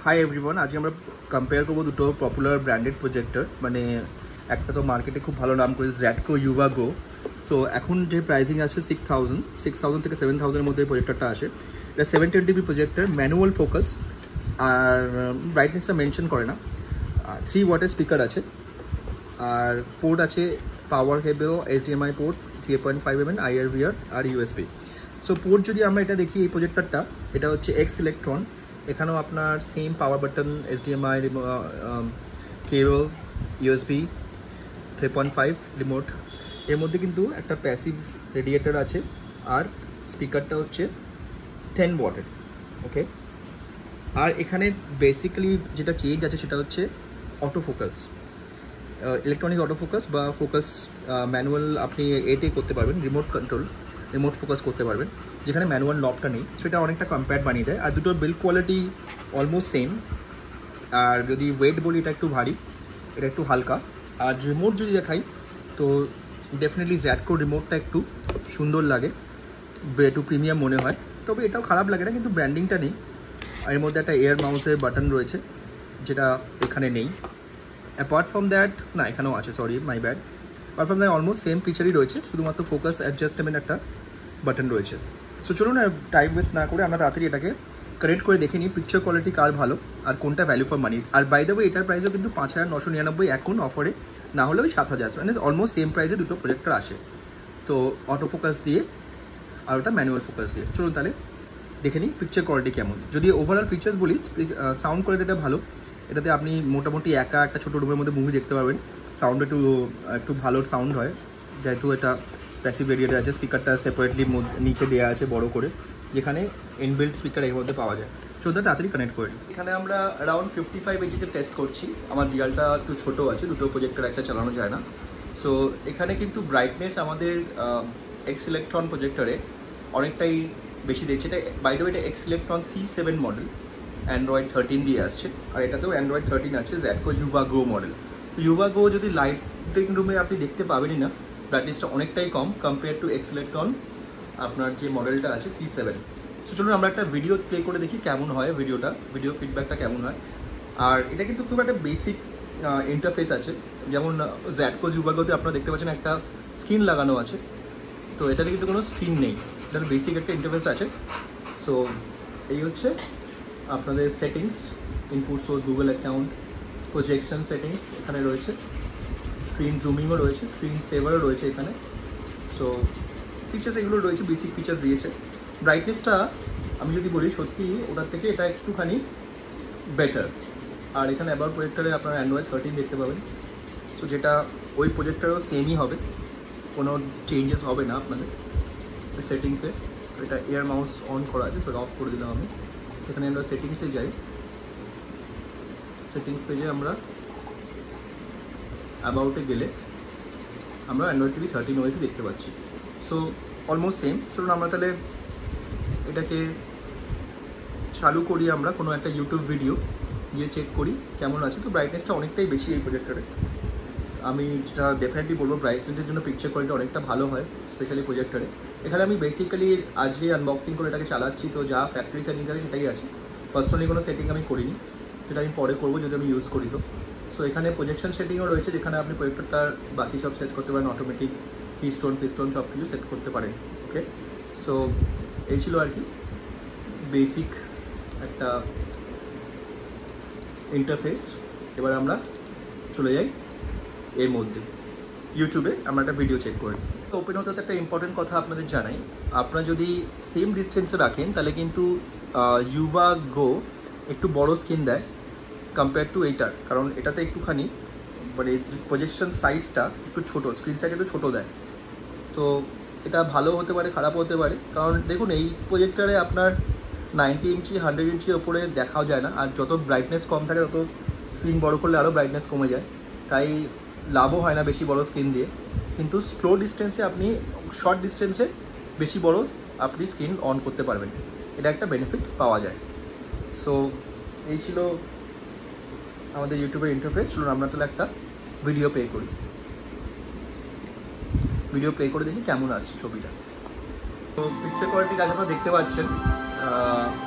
Hi everyone, আজকে আমরা compare করবো দুটো পপুলার ব্র্যান্ডেড প্রজেক্টর। মানে একটা তো মার্কেটে খুব ভালো নাম করেছে জ্যাডকো ইউভা গো। সো এখন যে প্রাইসিং আছে 6,000 থেকে 7,000-এর মধ্যে প্রজেক্টরটা আসে। এটা 720p প্রজেক্টর, ম্যানুয়াল ফোকাস, আর ব্রাইটনেসটা মেনশন করে না। 3 ওয়াটের স্পিকার আছে, আর পোর্ট আছে পাওয়ার কেবল, HDMI পোর্ট, 3.5mm IR/VR আর USB। সো পোর্ট যদি আমরা এটা দেখি, এই প্রজেক্টরটা এটা হচ্ছে এক্স ইলেকট্রন। এখানেও আপনার সেম পাওয়ার বাটন, HDMI কেবল, USB 3.5 রিমোট। এর মধ্যে কিন্তু একটা প্যাসিভ রেডিয়েটার আছে, আর স্পিকারটা হচ্ছে 10 ওয়াটের। ওকে, আর এখানে বেসিক্যালি যেটা চেঞ্জ আছে সেটা হচ্ছে auto focus, electronic auto focus বা ফোকাস ম্যানুয়াল। আপনি এটাই করতে পারবেন, রিমোট ফোকাস করতে পারবেন, যেখানে ম্যানুয়াল নবটা নেই। সেটা অনেকটা কম্প্যাক্ট বানিয়ে দেয়। আর দুটোর বিল্ড কোয়ালিটি অলমোস্ট সেম। আর যদি ওয়েট বলি, এটা একটু ভারী, এটা একটু হালকা। আর রিমোট যদি দেখাই তো ডেফিনেটলি জ্যাডকোর রিমোটটা একটু সুন্দর লাগে, একটু প্রিমিয়াম মনে হয়। তবে এটাও খারাপ লাগে না, কিন্তু ব্র্যান্ডিংটা নেই। আর এর মধ্যে একটা এয়ার মাউসের বাটন রয়েছে, যেটা এখানে নেই। অ্যাপার্ট ফ্রম দ্যাট, না এখানেও আছে, sorry my bad. Apart from that almost same ফিচারই রয়েছে, শুধুমাত্র ফোকাস অ্যাডজাস্টমেন্ট একটা বাটন রয়েছে। সো চলুন আর টাইম ওয়েস্ট না করে আমরা তাড়াতাড়ি এটাকে কানেক্ট করে দেখে নিই পিকচার কোয়ালিটি কার ভালো আর কোনটা ভ্যালু ফর মানি। আর বাই দ্য ওয়ে, এটার প্রাইসও কিন্তু 5,999 এখন অফারে, না হলে ওই 7,000, মানে অলমোস্ট সেম প্রাইসে দুটো প্রজেক্টর আসে। তো অটো ফোকাস দিয়ে আর ওটা ম্যানুয়াল ফোকাস দিয়ে। চলুন তাহলে দেখে নিই পিকচার কোয়ালিটি কেমন। যদি ওভারঅল ফিচার্স বলি, সাউন্ড কোয়ালিটিটা ভালো। এটাতে আপনি মোটামুটি একা একটা ছোটো রুমের মধ্যে মুভি দেখতে পারবেন। সাউন্ড একটু ভালো সাউন্ড হয়, যেহেতু এটা প্যাসিভ রেডিয়েটার আছে। স্পিকারটা সেপারেটলি নিচে দেওয়া আছে বড় করে, যেখানে ইনবিল্ট স্পিকার এর মধ্যে পাওয়া যায়। চোদ্দো তাড়াতাড়ি কানেক্ট করে নিই। এখানে আমরা অ্যারাউন্ড 55 ইঞ্চিতে টেস্ট করছি। আমার ডিয়ালটা একটু ছোটো আছে, দুটো প্রজেক্টর একসাথে চালানো যায় না। সো এখানে কিন্তু ব্রাইটনেস আমাদের এক্স ইলেকট্রন প্রজেক্টরে অনেকটাই বেশি দেখছে। এটা বাই দ্য ওয়ে, এটা x electron C7 model, Android 13 দিয়ে আসছে। আর এটাতেও অ্যান্ড্রয়েড 13 আছে, জ্যাডকো ইউভা গো মডেল। ইউভা গো যদি লাইটিং রুমে আপনি দেখতে পাবেনই না, ব্রাইটনেসটা অনেকটাই কম কম্পেয়ার টু এক্স ইলেকট্রন আপনার যে মডেলটা আছে C7। সো চলুন আমরা একটা ভিডিও প্লে করে দেখি কেমন হয় ভিডিও ফিডব্যাকটা কেমন হয়। আর এটা কিন্তু খুব একটা বেসিক ইন্টারফেস আছে। যেমন জ্যাডকো ইউভা গোতে আপনারা দেখতে পাচ্ছেন একটা স্ক্রিন লাগানো আছে, তো এটাতে কিন্তু কোনো স্ক্রিন নেই, এটার বেসিক একটা ইন্টারফেস আছে। সো এই হচ্ছে আপনাদের settings, input source, Google account, projection settings এখানে রয়েছে, স্ক্রিন জুমিংও রয়েছে, স্ক্রিন সেভারও রয়েছে এখানে। সো ফিচার্স এগুলো রয়েছে, বেসিক ফিচার্স দিয়েছে। ব্রাইটনেসটা আমি যদি বলি, সত্যি ওটার থেকে এটা একটুখানি বেটার। আর এখানে অ্যাবাউট প্রজেক্টরে আপনারা অ্যান্ড্রয়েড 13 দেখতে পাবেন। সো যেটা ওই প্রজেক্টরেও সেমই হবে, কোনো চেঞ্জেস হবে না আপনাদের সেটিংসে। এটা এয়ার মাউস অন করা আছে, সেটা অফ করে দিলাম আমি। সেখানে আমরা সেটিংসে যাই, সেটিংস পেজে আমরা অ্যাবাউটে গেলে আমরা অ্যান্ড্রয়েড টিভি 13 ওএসই দেখতে পাচ্ছি। So almost same. চলুন আমরা তাহলে এটাকে চালু করি, আমরা কোনো একটা ইউটিউব ভিডিও গিয়ে চেক করি কেমন আছে। তো ব্রাইটনেসটা অনেকটাই বেশি এই প্রজেক্টরে। আমি যেটা ডেফিনেটলি বলবো, ব্রাইটনেসের জন্য পিকচার কোয়ালিটি অনেকটা ভালো হয়, স্পেশালি প্রজেক্টরে। এখানে আমি বেসিক্যালি আজকে আনবক্সিং করে এটাকে চালাচ্ছি, তো যা ফ্যাক্টরি সেটিং আছে সেটাই আছে। পার্সোনালি কোনো সেটিং আমি করিনি, সেটা আমি পরে করবো যদি আমি ইউজ করি তো। সো এখানে প্রজেকশন সেটিংও রয়েছে, যেখানে আপনি প্রজেক্টরটার বাকি সব সেট করতে পারেন, অটোমেটিক পিস্টোন সব কিছু সেট করতে পারেন। ওকে, সো এই ছিল আর কি বেসিক একটা ইন্টারফেস। এবার আমরা চলে যাই এর মধ্যে, ইউটিউবে আমরা একটা ভিডিও চেক করি। তো ওপেন হতে একটা ইম্পর্টেন্ট কথা আপনাদের জানাই, আপনারা যদি সেম ডিস্টেন্সে রাখেন তাহলে কিন্তু ইউভা গো একটু বড় স্ক্রিন দেয় কম্পেয়ার টু এইটার, কারণ এটাতে একটুখানি মানে প্রজেকশন সাইজটা একটু ছোটো, স্ক্রিন সাইজ একটু ছোটো দেয়। তো এটা ভালো হতে পারে, খারাপ হতে পারে। কারণ দেখুন, এই প্রজেক্টরে আপনার 90 ইঞ্চি 100 ইঞ্চির ওপরে দেখাও যায় না। আর যত ব্রাইটনেস কম থাকে, তত স্ক্রিন বড় করলে আরও ব্রাইটনেস কমে যায়, তাই লাভও হয় না বেশি বড় স্ক্রিন দিয়ে। কিন্তু স্লো ডিস্টেন্সে আপনি, শর্ট ডিস্টেন্সে বেশি বড় আপনি স্ক্রিন অন করতে পারবেন, এটা একটা বেনিফিট পাওয়া যায়। সো এই ছিল আমাদের ইউটিউবের ইন্টারফেস। চলুন আমরা তাহলে একটা ভিডিও প্লে করি, ভিডিও প্লে করে দেখি কেমন আসছে ছবিটা। তো পিকচার কোয়ালিটি কাজ আপনারা দেখতে পাচ্ছেন,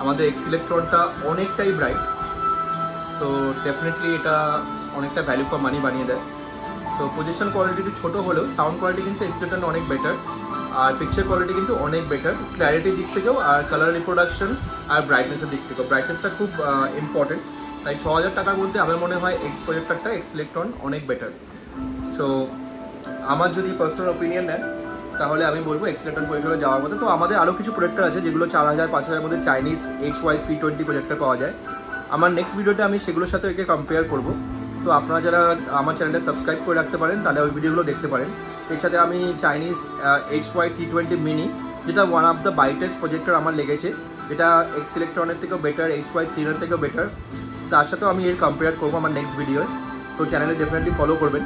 আমাদের এক্স ইলেকট্রনটা অনেকটাই ব্রাইট, সো ডেফিনেটলি এটা অনেকটা ভ্যালু ফর মানি বানিয়ে দেয়। সো পজিশন কোয়ালিটি একটু ছোটো হলেও সাউন্ড কোয়ালিটি কিন্তু এক্সিলেটন অনেক বেটার, আর পিকচার কোয়ালিটি কিন্তু অনেক বেটার, ক্ল্যারিটির দিক থেকেও আর কালার রিপ্রোডাকশন আর ব্রাইটনেসের দিক থেকেও। ব্রাইটনেসটা খুব ইম্পর্টেন্ট, তাই 6000 টাকার মধ্যে আমার মনে হয় এই প্রজেক্টরটা এক্সিলেটন অনেক বেটার। সো আমার যদি পার্সোনাল ওপিনিয়ন নেন তাহলে আমি বলবো এক্সিলেটন প্রজেক্টরে যাওয়ার মতো। তো আমাদের আরও কিছু প্রজেক্টর আছে যেগুলো 4000-5000 মধ্যে চাইনিজ HY320 প্রজেক্টর পাওয়া যায়। আমার নেক্সট ভিডিওতে আমি সেগুলোর সাথে একে কম্পেয়ার করবো। তো আপনারা যারা আমার চ্যানেলটা সাবস্ক্রাইব করে রাখতে পারেন তাহলে ওই ভিডিওগুলো দেখতে পারেন। এর সাথে আমি চাইনিজ HY320 মিনি, যেটা one of the brightest projector আমার লেগেছে, যেটা এক্সিলেটনের থেকেও বেটার, HY3 থেকেও বেটার, তার সাথেও আমি এর কম্পেয়ার করবো আমার নেক্সট ভিডিওয়। তো চ্যানেলে ডেফিনেটলি ফলো করবেন।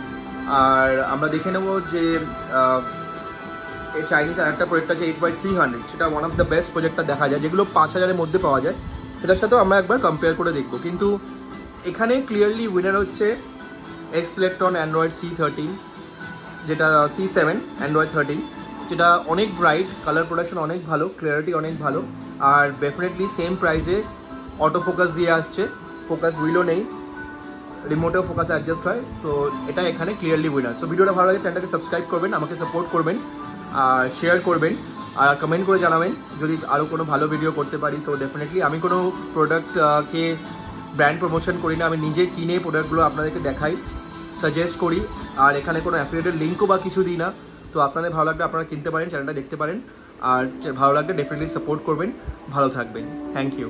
আর আমরা দেখে নেব যে এই চাইনিজ আর একটা প্রজেক্ট আছে HY300, সেটা ওয়ান অফ দ্য বেস্ট প্রজেক্টটা দেখা যায়, যেগুলো 5000-এর মধ্যে পাওয়া যায়, সেটার সাথেও আমরা একবার কম্পেয়ার করে দেখবো। কিন্তু এখানে ক্লিয়ারলি উইনার হচ্ছে এক্সিলেটন অ্যান্ড্রয়েড C13, যেটা C7 অ্যান্ড্রয়েড 13, যেটা অনেক ব্রাইট, কালার প্রোডাকশন অনেক ভালো, ক্লিয়ারিটি অনেক ভালো, আর ডেফিনেটলি সেম প্রাইসে অটো ফোকাস দিয়ে আসছে, ফোকাস হুইলও নেই, রিমোটেও ফোকাস অ্যাডজাস্ট হয়। তো এটা এখানে ক্লিয়ারলি উইনার। সো ভিডিওটা ভালো লাগে চ্যানেলটাকে সাবস্ক্রাইব করবেন, আমাকে সাপোর্ট করবেন, আর শেয়ার করবেন, আর কমেন্ট করে জানাবেন যদি আরও কোনো ভালো ভিডিও করতে পারি। তো ডেফিনেটলি আমি কোনো প্রোডাক্টকে ব্র্যান্ড প্রমোশন করি না, আমি নিজে কিনে প্রোডাক্টগুলো আপনাদেরকে দেখাই, সাজেস্ট করি, আর এখানে কোনো অ্যাফিলিয়েটেড লিঙ্কও বা কিছু দিই না। তো আপনাদের ভালো লাগলে আপনারা কিনতে পারেন, চ্যানেলটা দেখতে পারেন, আর ভালো লাগলে ডেফিনেটলি সাপোর্ট করবেন। ভালো থাকবেন, থ্যাংক ইউ।